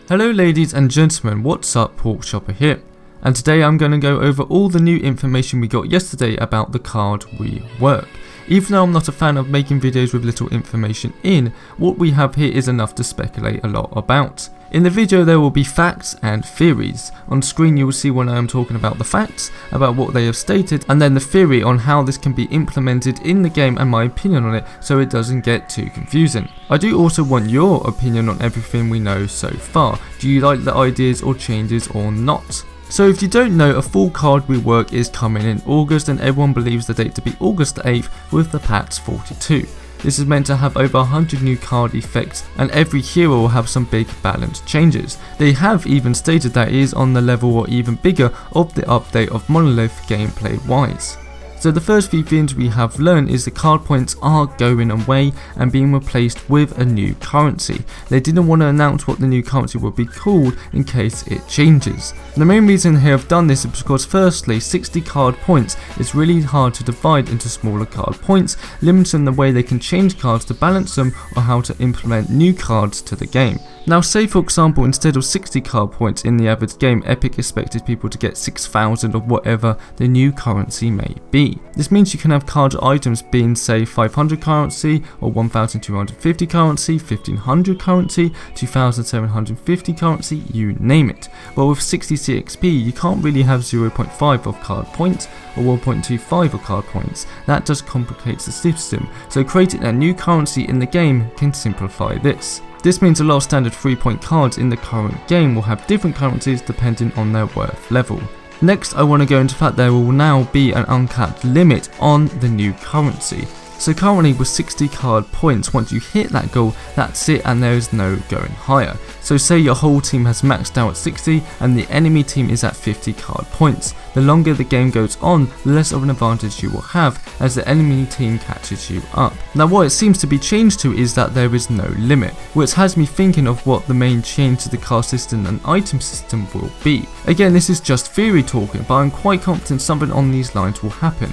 Hello ladies and gentlemen, what's up, Pork Chopper here, and today I'm going to go over all the new information we got yesterday about the card Rework. Even though I'm not a fan of making videos with little information in, what we have here is enough to speculate a lot about. In the video there will be facts and theories. On screen you will see when I am talking about the facts, about what they have stated, and then the theory on how this can be implemented in the game and my opinion on it so it doesn't get too confusing. I do also want your opinion on everything we know so far. Do you like the ideas or changes or not? So if you don't know, a full card rework is coming in August, and everyone believes the date to be August 8th with the packs 42. This is meant to have over 100 new card effects, and every hero will have some big balance changes. They have even stated that it is on the level or even bigger of the update of Monolith gameplay wise. So the first few things we have learned is the card points are going away and being replaced with a new currency. They didn't want to announce what the new currency would be called in case it changes. The main reason they have done this is because firstly 60 card points is really hard to divide into smaller card points, limiting the way they can change cards to balance them or how to implement new cards to the game. Now say for example, instead of 60 card points in the average game, Epic expected people to get 6,000 of whatever the new currency may be. This means you can have card items being say 500 currency or 1,250 currency, 1,500 currency, 2,750 currency, you name it. Well, with 60 CXP you can't really have 0.5 of card points or 1.25 of card points. That just complicates the system, so creating a new currency in the game can simplify this. This means a lot of standard 3-point cards in the current game will have different currencies depending on their worth level. Next I want to go into the fact there will now be an uncapped limit on the new currency. So currently with 60 card points, once you hit that goal, that's it and there is no going higher. So say your whole team has maxed out at 60 and the enemy team is at 50 card points. The longer the game goes on, the less of an advantage you will have as the enemy team catches you up. Now what it seems to be changed to is that there is no limit, which has me thinking of what the main change to the card system and item system will be. Again, this is just theory talking, but I'm quite confident something on these lines will happen.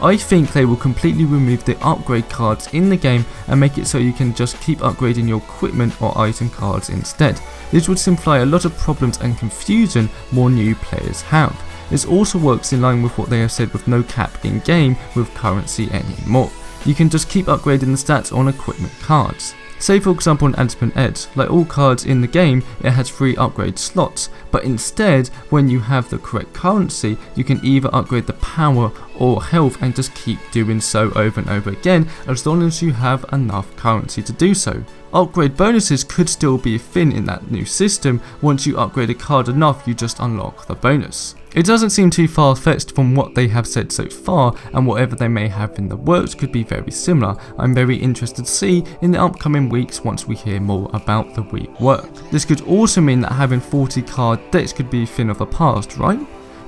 I think they will completely remove the upgrade cards in the game and make it so you can just keep upgrading your equipment or item cards instead. This would simplify a lot of problems and confusion more new players have. This also works in line with what they have said with no cap in game with currency anymore. You can just keep upgrading the stats on equipment cards. Say for example in Antipen Edge, like all cards in the game, it has 3 upgrade slots, but instead when you have the correct currency you can either upgrade the power or health and just keep doing so over and over again as long as you have enough currency to do so. Upgrade bonuses could still be a thing in that new system. Once you upgrade a card enough you just unlock the bonus. It doesn't seem too far-fetched from what they have said so far, and whatever they may have in the works could be very similar. I'm very interested to see in the upcoming weeks once we hear more about the rework. This could also mean that having 40 card decks could be a thing of the past, right?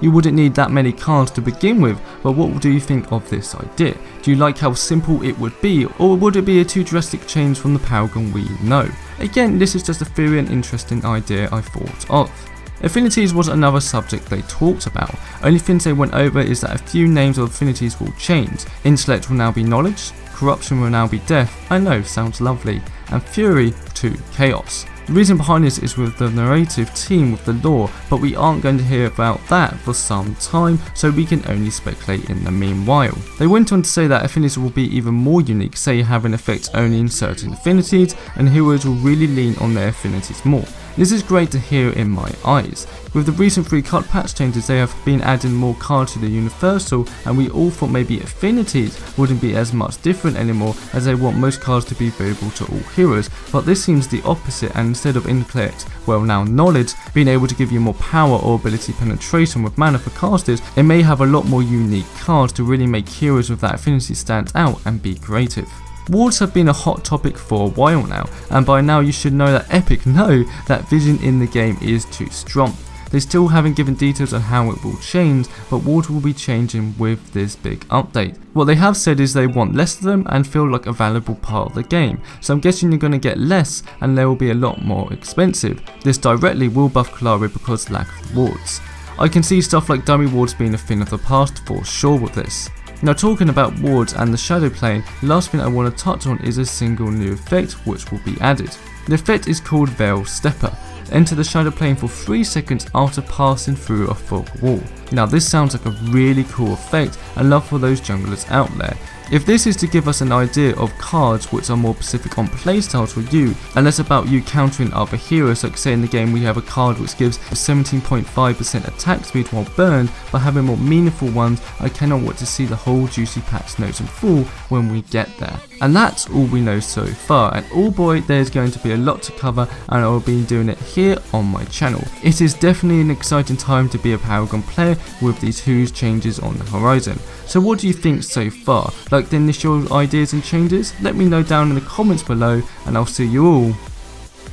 You wouldn't need that many cards to begin with, but what do you think of this idea? Do you like how simple it would be, or would it be a too drastic change from the Paragon we know? Again, this is just a theory and interesting idea I thought of. Affinities was another subject they talked about. Only things they went over is that a few names of affinities will change. Intellect will now be knowledge, corruption will now be death, I know, sounds lovely, and fury to chaos. The reason behind this is with the narrative team with the lore, but we aren't going to hear about that for some time, so we can only speculate in the meanwhile. They went on to say that affinities will be even more unique, say having effects only in certain affinities, and heroes will really lean on their affinities more. This is great to hear in my eyes. With the recent 3 card patch changes they have been adding more cards to the universal, and we all thought maybe affinities wouldn't be as much different anymore as they want most cards to be available to all heroes, but this seems the opposite, and instead of intellect, well now knowledge, being able to give you more power or ability penetration with mana for casters, it may have a lot more unique cards to really make heroes with that affinity stand out and be creative. Wards have been a hot topic for a while now, and by now you should know that Epic know that vision in the game is too strong. They still haven't given details on how it will change, but wards will be changing with this big update. What they have said is they want less of them and feel like a valuable part of the game, so I'm guessing you're going to get less and they will be a lot more expensive. This directly will buff Kalari because lack of wards. I can see stuff like dummy wards being a thing of the past for sure with this. Now talking about wards and the shadow plane, the last thing I want to touch on is a single new effect which will be added. The effect is called Veil Stepper. enter the shadow plane for 3 seconds after passing through a fog wall. Now this sounds like a really cool effect, and love for those junglers out there. If this is to give us an idea of cards which are more specific on playstyles for you, and less about you countering other heroes, like say in the game we have a card which gives 17.5% attack speed while burned, but having more meaningful ones, I cannot wait to see the whole juicy patch notes in full when we get there. And that's all we know so far, and oh boy, there's going to be a lot to cover, and I will be doing it here on my channel. It is definitely an exciting time to be a Paragon player with these huge changes on the horizon. So what do you think so far? Like the initial ideas and changes? Let me know down in the comments below, and I'll see you all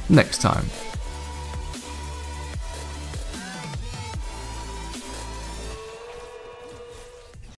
next time.